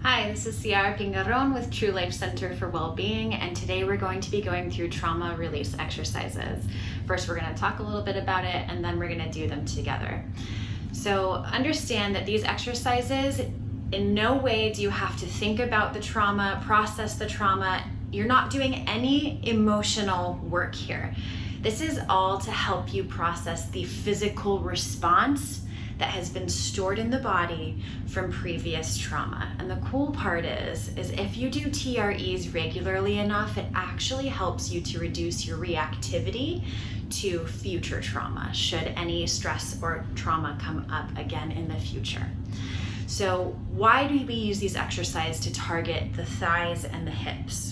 Hi, this is Ciara Pingaron with True Life Center for Wellbeing, and today we're going to be going through trauma release exercises. First, we're going to talk a little bit about it, and then we're going to do them together. So understand that these exercises, in no way do you have to think about the trauma, process the trauma. You're not doing any emotional work here. This is all to help you process the physical response that has been stored in the body from previous trauma. And the cool part is if you do TREs regularly enough, it actually helps you to reduce your reactivity to future trauma, should any stress or trauma come up again in the future. So why do we use these exercises to target the thighs and the hips?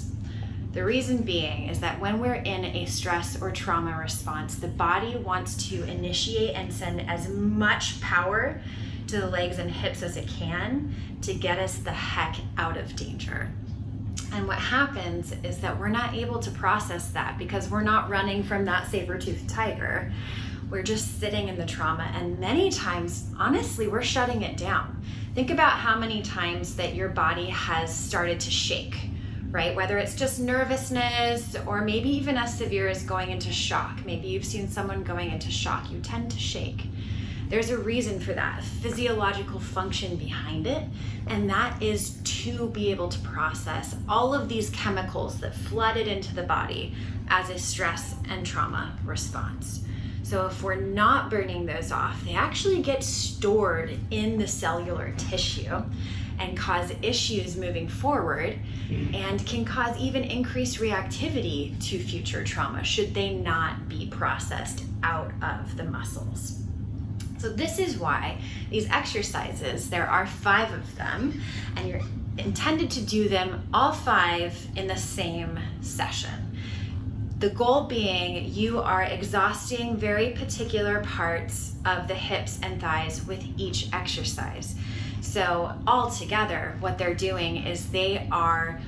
The reason being is that when we're in a stress or trauma response, the body wants to initiate and send as much power to the legs and hips as it can to get us the heck out of danger. And what happens is that we're not able to process that because we're not running from that saber-toothed tiger. We're just sitting in the trauma, and many times, honestly, we're shutting it down. Think about how many times that your body has started to shake, right? Whether it's just nervousness or maybe even as severe as going into shock. Maybe you've seen someone going into shock. You tend to shake. There's a reason for that, a physiological function behind it, and that is to be able to process all of these chemicals that flooded into the body as a stress and trauma response. So if we're not burning those off, they actually get stored in the cellular tissue and cause issues moving forward, and can cause even increased reactivity to future trauma should they not be processed out of the muscles. So this is why these exercises, there are 5 of them, and you're intended to do them all 5 in the same session. The goal being you are exhausting very particular parts of the hips and thighs with each exercise. So all together, what they're doing is they are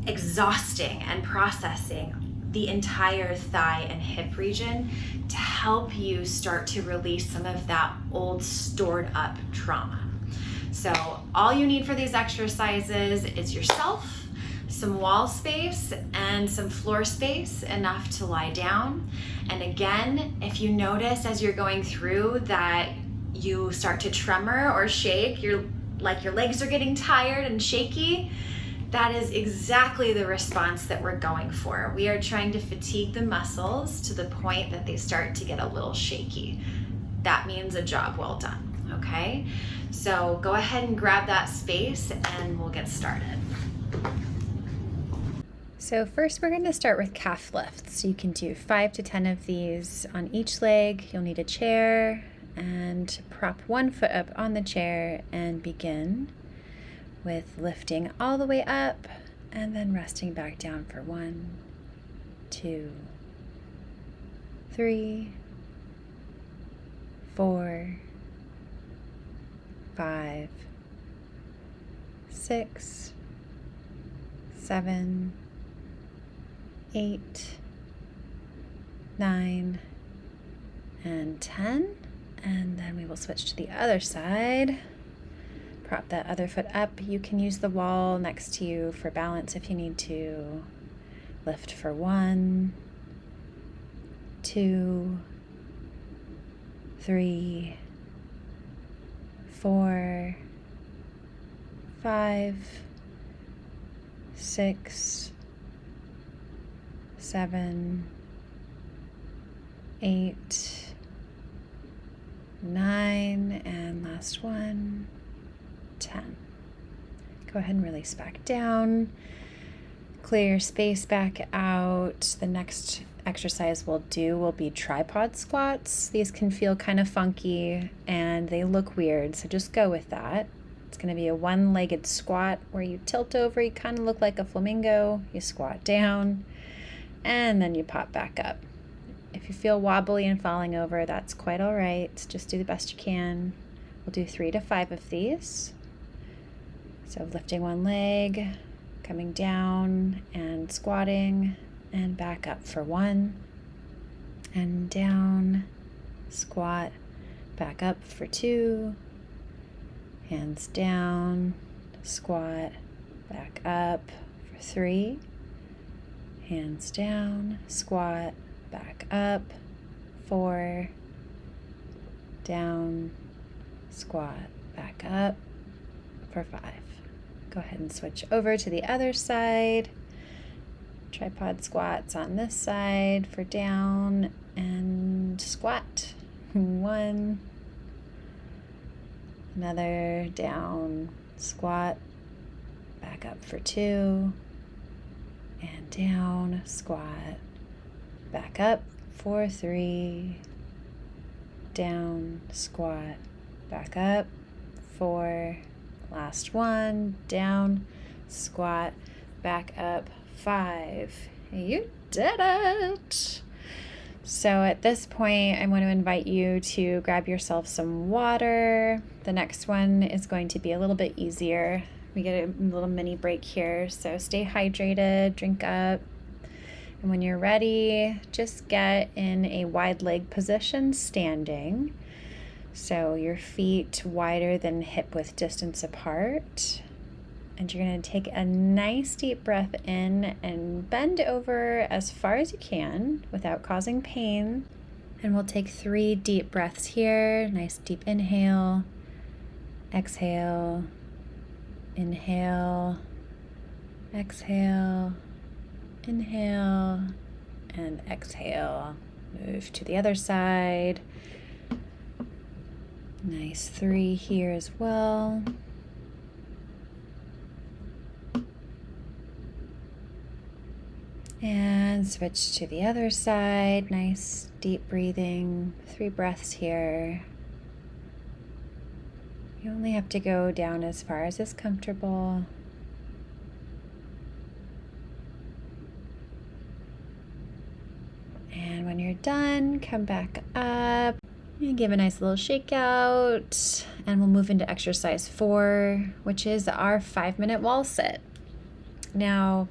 exhausting and processing the entire thigh and hip region to help you start to release some of that old stored up trauma. So all you need for these exercises is yourself, some wall space, and some floor space, enough to lie down. And again, if you notice as you're going through that you start to tremor or shake, your legs are getting tired and shaky, that is exactly the response that we're going for. We are trying to fatigue the muscles to the point that they start to get a little shaky. That means a job well done, okay? So go ahead and grab that space and we'll get started. So first we're going to start with calf lifts. You can do 5 to 10 of these on each leg. You'll need a chair, and prop one foot up on the chair and begin with lifting all the way up and then resting back down for 1, 2, 3, 4, 5, 6, 7, 8, 9, and 10. And then we will switch to the other side. Prop that other foot up. You can use the wall next to you for balance if you need to. Lift for 1, 2, 3, 4, 5, 6, 7, 8, 9, and last one, 10. Go ahead and release back down. Clear your space back out. The next exercise we'll do will be tripod squats. These can feel kind of funky and they look weird, so just go with that. It's going to be a one-legged squat where you tilt over, you kind of look like a flamingo, you squat down, and then you pop back up. If you feel wobbly and falling over, that's quite all right. Just do the best you can. We'll do 3 to 5 of these. So lifting one leg, coming down and squatting, and back up for 1, and down, squat, back up for 2, hands down, squat, back up for 3, hands down, squat, back up, 4, down, squat, back up for 5. Go ahead and switch over to the other side. Tripod squats on this side for down and squat. 1, another down, squat, back up for 2, and down, squat, back up for 3, down, squat, back up, 4, last one, down, squat, back up, 5. You did it! So at this point, I want to invite you to grab yourself some water. The next one is going to be a little bit easier. We get a little mini break here, so stay hydrated, drink up. And when you're ready, just get in a wide leg position standing. So your feet wider than hip width distance apart. And you're going to take a nice deep breath in and bend over as far as you can without causing pain. And we'll take 3 deep breaths here. Nice deep inhale, exhale, inhale, exhale, inhale, and exhale. Move to the other side. Nice 3 here as well. And switch to the other side. Nice deep breathing. 3 breaths here. You only have to go down as far as is comfortable. And when you're done, come back up and give a nice little shake out. And we'll move into exercise 4, which is our 5-minute wall sit. Now,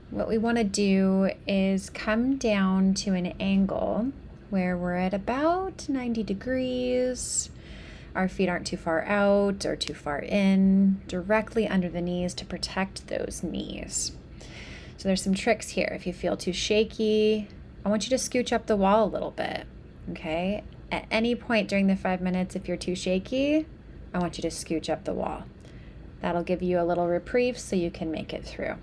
what we want to do is come down to an angle where we're at about 90 degrees. Our feet aren't too far out or too far in, directly under the knees to protect those knees. So there's some tricks here. If you feel too shaky, I want you to scooch up the wall a little bit, okay? At any point during the 5 minutes, if you're too shaky, I want you to scooch up the wall. That'll give you a little reprieve so you can make it through.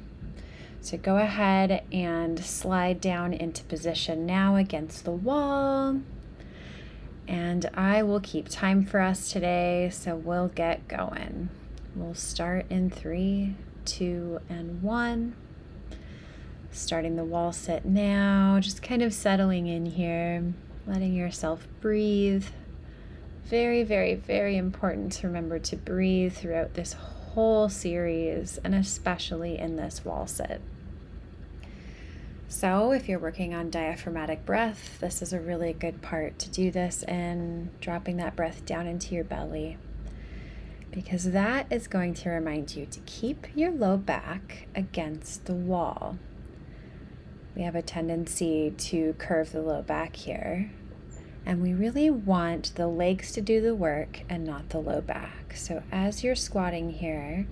So go ahead and slide down into position now against the wall. And I will keep time for us today, so we'll get going. We'll start in 3, 2, and 1. Starting the wall sit now, just kind of settling in here, letting yourself breathe. Very, very, very important to remember to breathe throughout this whole series, and especially in this wall sit. So if you're working on diaphragmatic breath, this is a really good part to do this in, dropping that breath down into your belly, because that is going to remind you to keep your low back against the wall. We have a tendency to curve the low back here, and we really want the legs to do the work and not the low back. So as you're squatting here,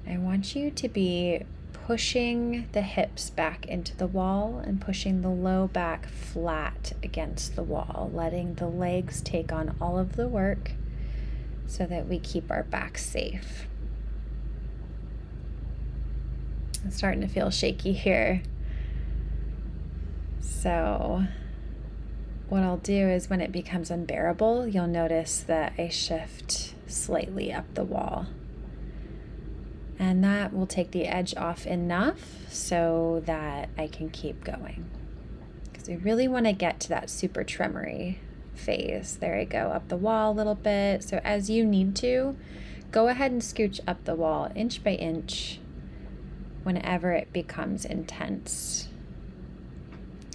I want you to be pushing the hips back into the wall and pushing the low back flat against the wall, letting the legs take on all of the work so that we keep our back safe. I'm starting to feel shaky here. So what I'll do is when it becomes unbearable, you'll notice that I shift slightly up the wall. And that will take the edge off enough so that I can keep going. Because we really want to get to that super tremory phase. There I go, up the wall a little bit. So as you need to, go ahead and scooch up the wall inch by inch whenever it becomes intense.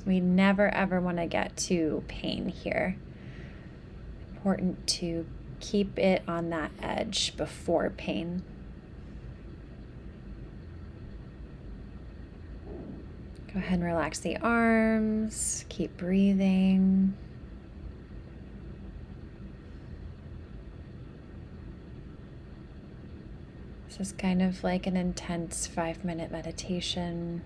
We never ever want to get to pain here. Important to keep it on that edge before pain. Go ahead and relax the arms, keep breathing. This is kind of like an intense 5-minute meditation.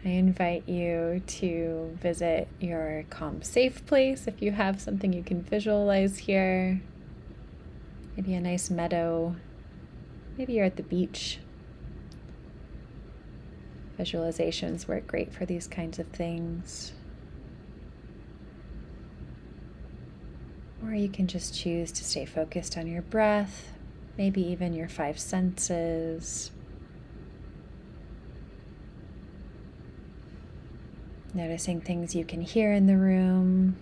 I invite you to visit your calm, safe place if you have something you can visualize here. Maybe a nice meadow. Maybe you're at the beach. Visualizations work great for these kinds of things. Or you can just choose to stay focused on your breath, maybe even your 5 senses. Noticing things you can hear in the room.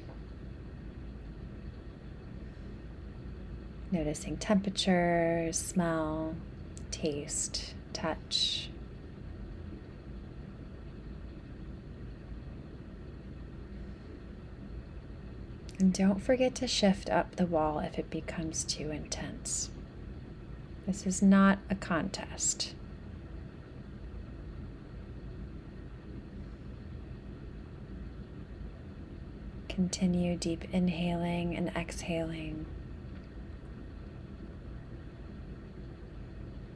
Noticing temperature, smell, taste, touch. And don't forget to shift up the wall if it becomes too intense. This is not a contest. Continue deep inhaling and exhaling.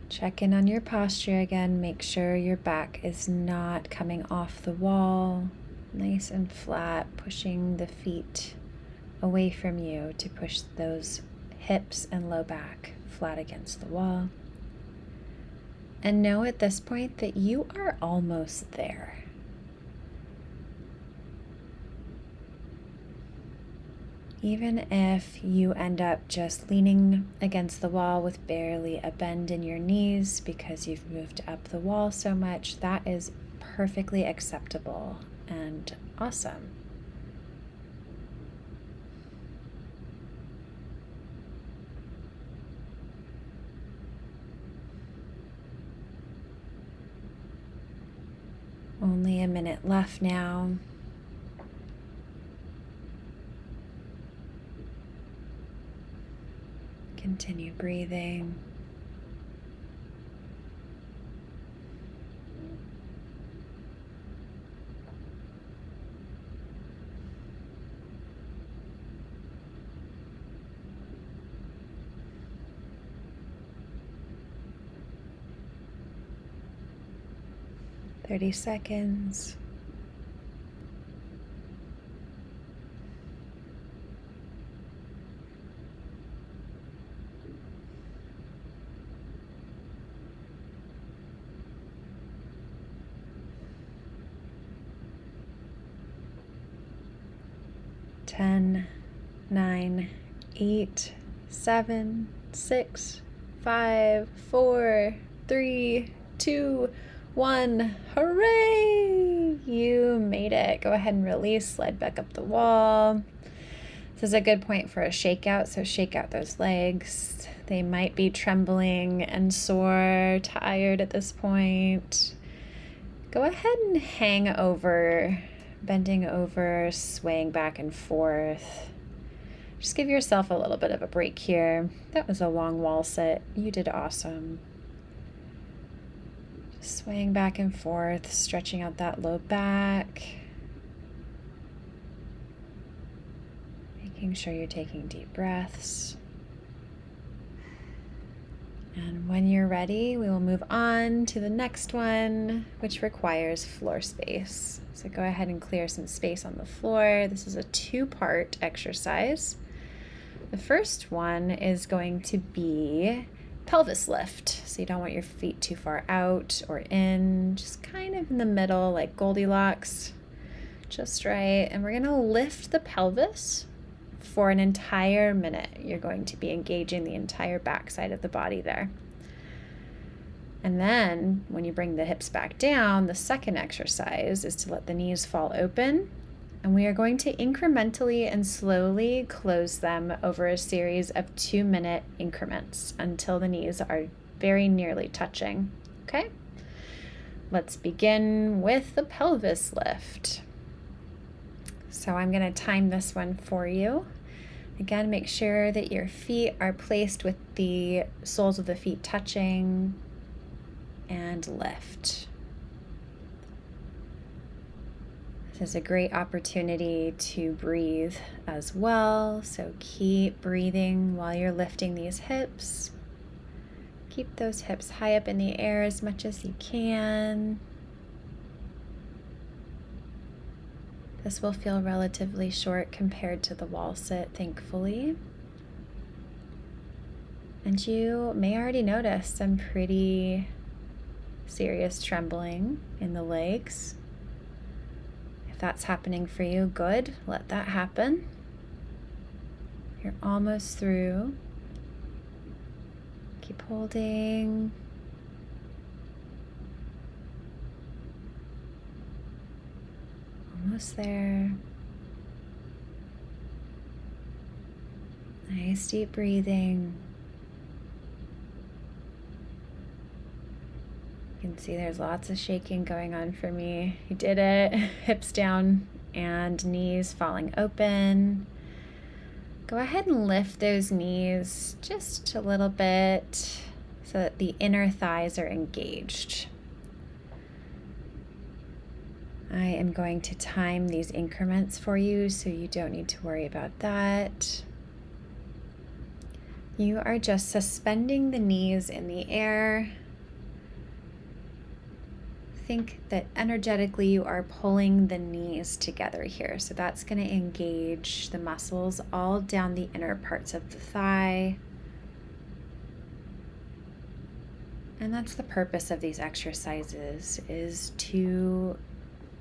Check in on your posture again. Make sure your back is not coming off the wall. Nice and flat, pushing the feet away from you to push those hips and low back flat against the wall. And know at this point that you are almost there. Even if you end up just leaning against the wall with barely a bend in your knees because you've moved up the wall so much, that is perfectly acceptable and awesome. Only a minute left now. Continue breathing. Seconds. Ten, 9, 8, 7, 6, 5, 4, 3, 2, 1. Hooray! You made it. Go ahead and release. Slide back up the wall. This is a good point for a shakeout, so shake out those legs. They might be trembling and sore, tired at this point. Go ahead and hang over, bending over, swaying back and forth. Just give yourself a little bit of a break here. That was a long wall sit. You did awesome. Swaying back and forth, stretching out that low back. Making sure you're taking deep breaths. And when you're ready, we will move on to the next one, which requires floor space. So go ahead and clear some space on the floor. This is a 2-part exercise. The first one is going to be pelvis lift. So you don't want your feet too far out or in, just kind of in the middle, like Goldilocks, just right. And we're gonna lift the pelvis for an entire minute. You're going to be engaging the entire backside of the body there. And then when you bring the hips back down, the second exercise is to let the knees fall open. And we are going to incrementally and slowly close them over a series of 2-minute increments until the knees are very nearly touching. Okay? Let's begin with the pelvis lift. So I'm going to time this one for you. Again, make sure that your feet are placed with the soles of the feet touching, and lift. This is a great opportunity to breathe as well, so keep breathing while you're lifting these hips Keep those hips high up in the air as much as you can. This will feel relatively short compared to the wall sit, thankfully. And you may already notice some pretty serious trembling in the legs. If that's happening for you, good. Let that happen. You're almost through. Keep holding. Almost there. Nice deep breathing. You can see there's lots of shaking going on for me. You did it. Hips down and knees falling open. Go ahead and lift those knees just a little bit so that the inner thighs are engaged. I am going to time these increments for you so you don't need to worry about that. You are just suspending the knees in the air. Think that energetically you are pulling the knees together here. So that's going to engage the muscles all down the inner parts of the thigh. And that's the purpose of these exercises, is to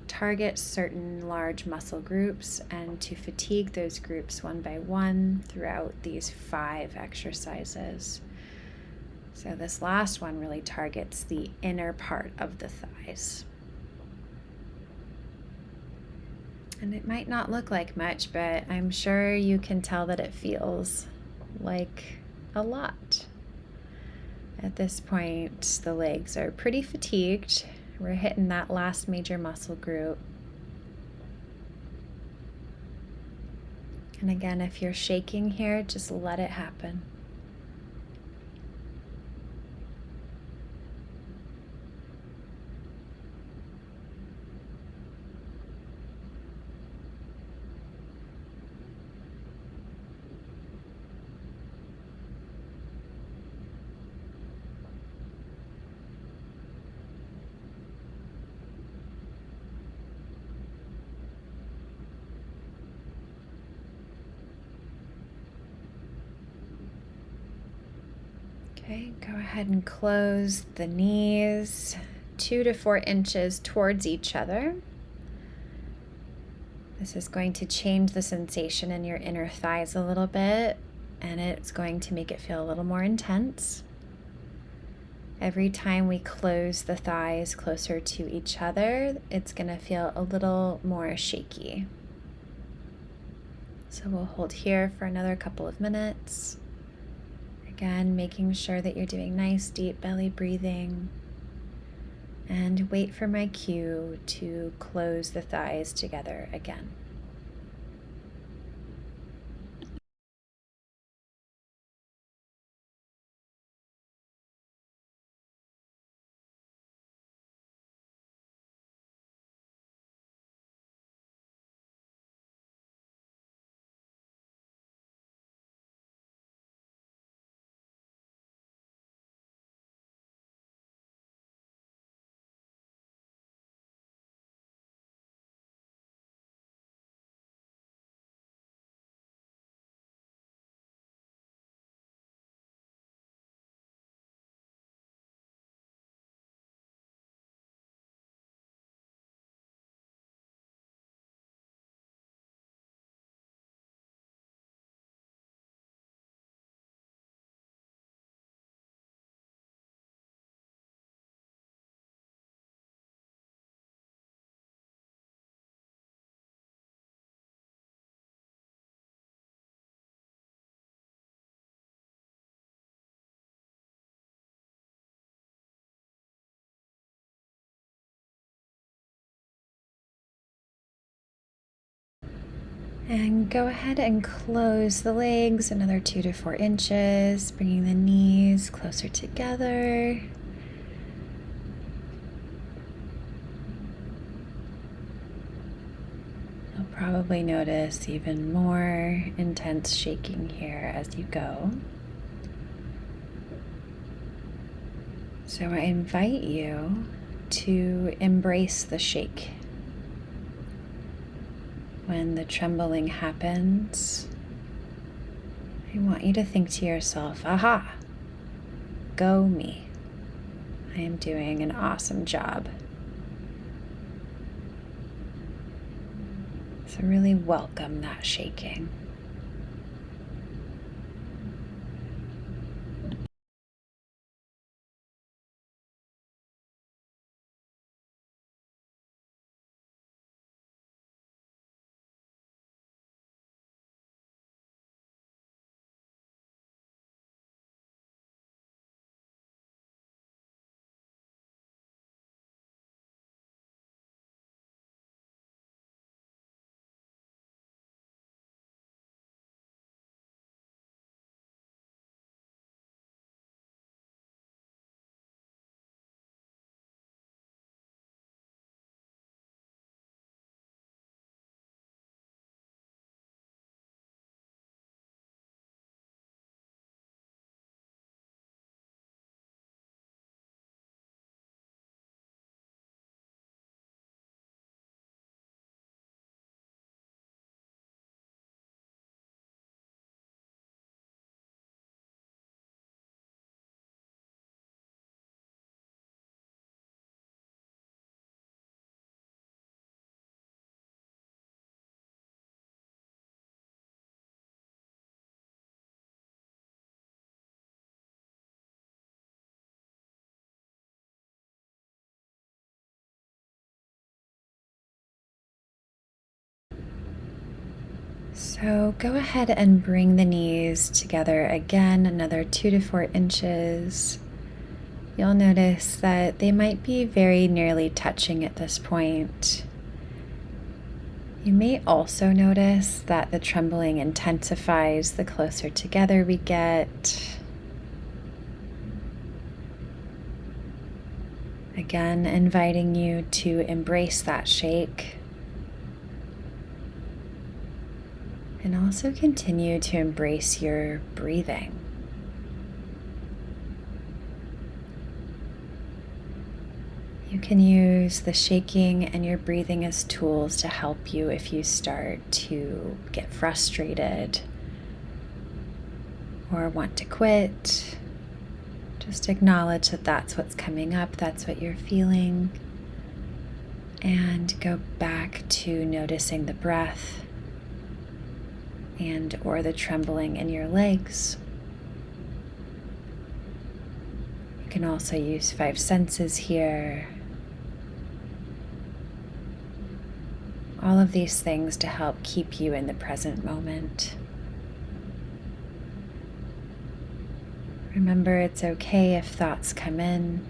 target certain large muscle groups and to fatigue those groups one by one throughout these 5 exercises. So this last one really targets the inner part of the thighs. And it might not look like much, but I'm sure you can tell that it feels like a lot. At this point, the legs are pretty fatigued. We're hitting that last major muscle group. And again, if you're shaking here, just let it happen. Okay, go ahead and close the knees 2 to 4 inches towards each other. This is going to change the sensation in your inner thighs a little bit, and it's going to make it feel a little more intense. Every time we close the thighs closer to each other, it's going to feel a little more shaky. So we'll hold here for another couple of minutes. Again, making sure that you're doing nice deep belly breathing, and wait for my cue to close the thighs together again. And go ahead and close the legs another 2 to 4 inches, bringing the knees closer together. You'll probably notice even more intense shaking here as you go. So I invite you to embrace the shake. When the trembling happens, I want you to think to yourself, aha, go me. I am doing an awesome job. So really welcome that shaking. So go ahead and bring the knees together again, another 2 to 4 inches. You'll notice that they might be very nearly touching at this point. You may also notice that the trembling intensifies the closer together we get. Again, inviting you to embrace that shake. And also continue to embrace your breathing. You can use the shaking and your breathing as tools to help you if you start to get frustrated or want to quit. Just acknowledge that that's what's coming up, that's what you're feeling, and go back to noticing the breath and or the trembling in your legs. You can also use 5 senses here. All of these things to help keep you in the present moment. Remember, it's okay if thoughts come in.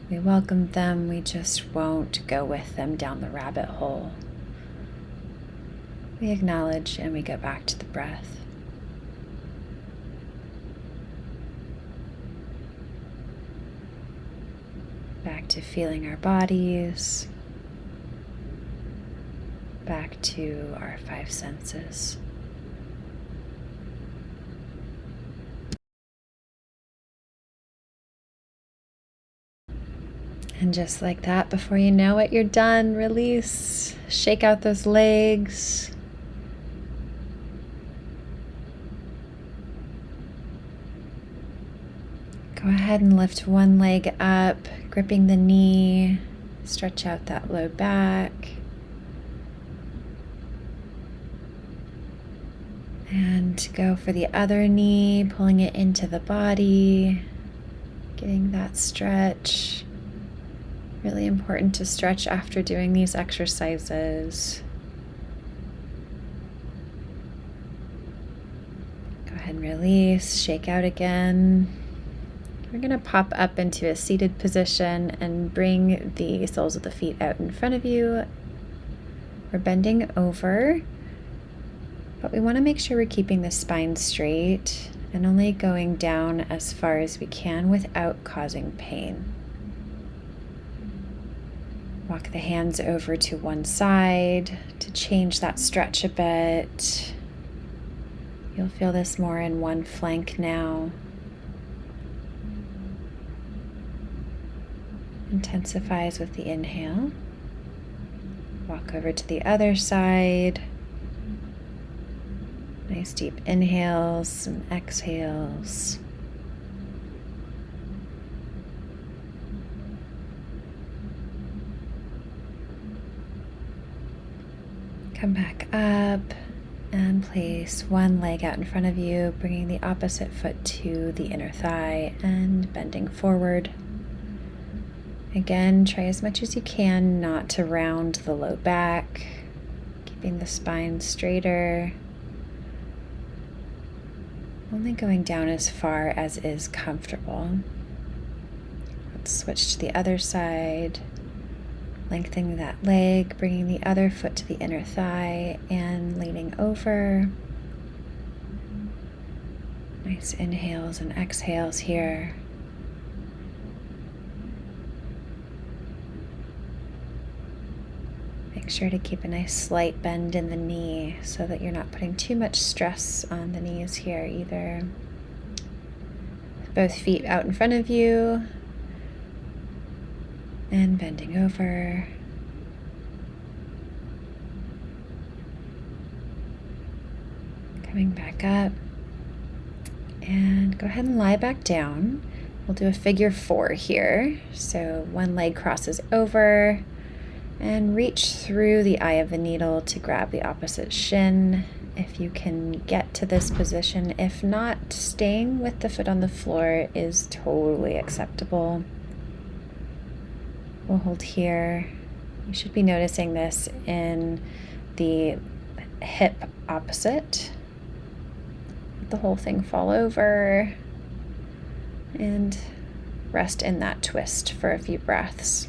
We welcome them, we just won't go with them down the rabbit hole. We acknowledge and we go back to the breath. Back to feeling our bodies. Back to our 5 senses. And just like that, before you know it, you're done. Release. Shake out those legs. Go ahead and lift one leg up, gripping the knee. Stretch out that low back. And go for the other knee, pulling it into the body, getting that stretch. Really important to stretch after doing these exercises. Go ahead and release, shake out again. We're going to pop up into a seated position and bring the soles of the feet out in front of you. We're bending over, but we want to make sure we're keeping the spine straight and only going down as far as we can without causing pain. Walk the hands over to one side to change that stretch a bit. You'll feel this more in one flank now. intensifies with the inhale. Walk over to the other side. Nice deep inhales and exhales. Come back up and place one leg out in front of you, bringing the opposite foot to the inner thigh and bending forward. Again, try as much as you can not to round the low back, keeping the spine straighter. Only going down as far as is comfortable. Let's switch to the other side. Lengthening that leg, bringing the other foot to the inner thigh and leaning over. Nice inhales and exhales here. Make sure to keep a nice slight bend in the knee so that you're not putting too much stress on the knees here either. Both feet out in front of you. And bending over. Coming back up. And go ahead and lie back down. We'll do a figure 4 here. So one leg crosses over and reach through the eye of the needle to grab the opposite shin. If you can get to this position, if not, staying with the foot on the floor is totally acceptable. We'll hold here. You should be noticing this in the hip opposite. Let the whole thing fall over and rest in that twist for a few breaths.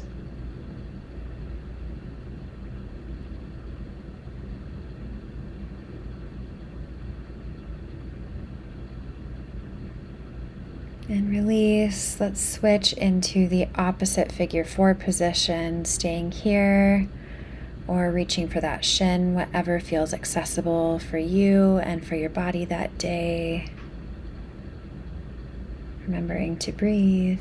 And release. Let's switch into the opposite figure 4 position, staying here or reaching for that shin, whatever feels accessible for you and for your body that day. Remembering to breathe.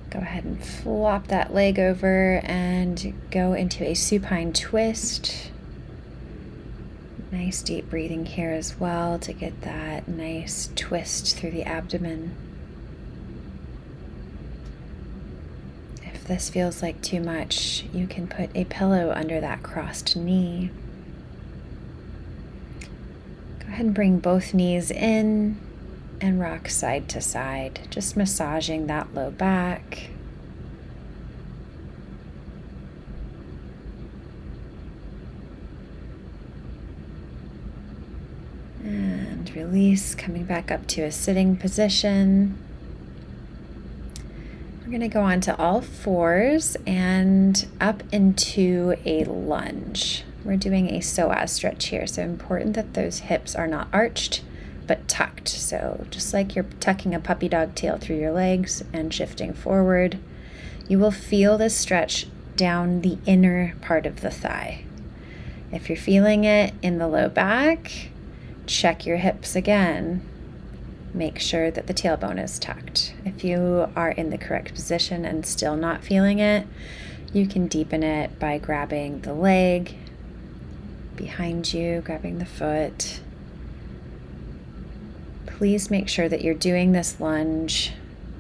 Go ahead and flop that leg over and go into a supine twist. Nice deep breathing here as well to get that nice twist through the abdomen. If this feels like too much, you can put a pillow under that crossed knee. Go ahead and bring both knees in and rock side to side, just massaging that low back. And release, coming back up to a sitting position. We're going to go on to all fours and up into a lunge. We're doing a psoas stretch here, so important that those hips are not arched but tucked. So just like you're tucking a puppy dog tail through your legs and shifting forward, you will feel this stretch down the inner part of the thigh. If you're feeling it in the low back, check your hips again. Make sure that the tailbone is tucked. If you are in the correct position and still not feeling it, you can deepen it by grabbing the leg behind you, grabbing the foot. Please make sure that you're doing this lunge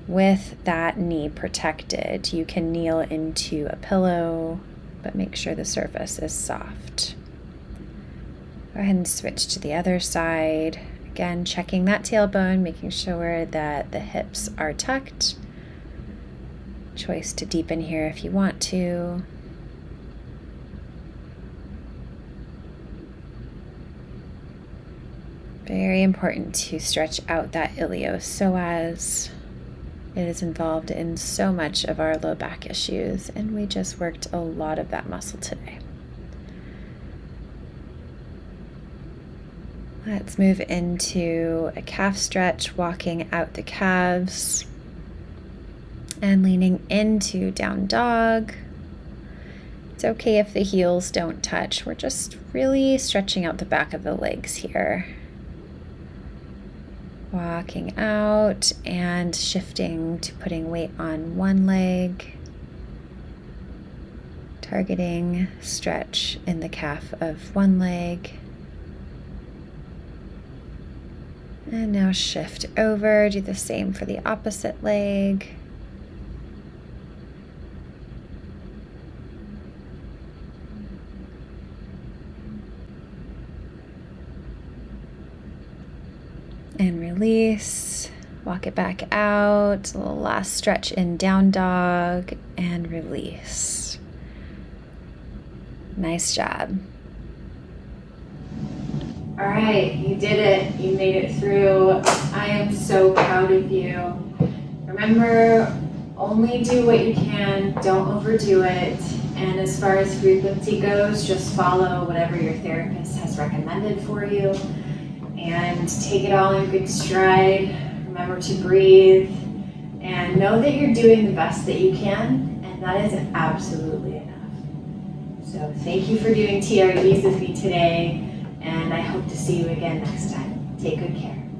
with that knee protected. You can kneel into a pillow, but make sure the surface is soft. Go ahead and switch to the other side. Again, checking that tailbone, making sure that the hips are tucked. Choice to deepen here if you want to. Very important to stretch out that iliopsoas. It is involved in so much of our low back issues, and we just worked a lot of that muscle today. Let's move into a calf stretch, walking out the calves and leaning into down dog. It's okay if the heels don't touch. We're just really stretching out the back of the legs here. Walking out and shifting to putting weight on one leg. Targeting stretch in the calf of one leg. And now shift over, do the same for the opposite leg. And release, walk it back out, a little last stretch in down dog, and release. Nice job. All right, you did it. You made it through. I am so proud of you. Remember, only do what you can, don't overdo it. And as far as frequency goes, just follow whatever your therapist has recommended for you. And take it all in good stride. Remember to breathe. And know that you're doing the best that you can, and that is absolutely enough. So thank you for doing TREs with me today, and I hope to see you again next time. Take good care.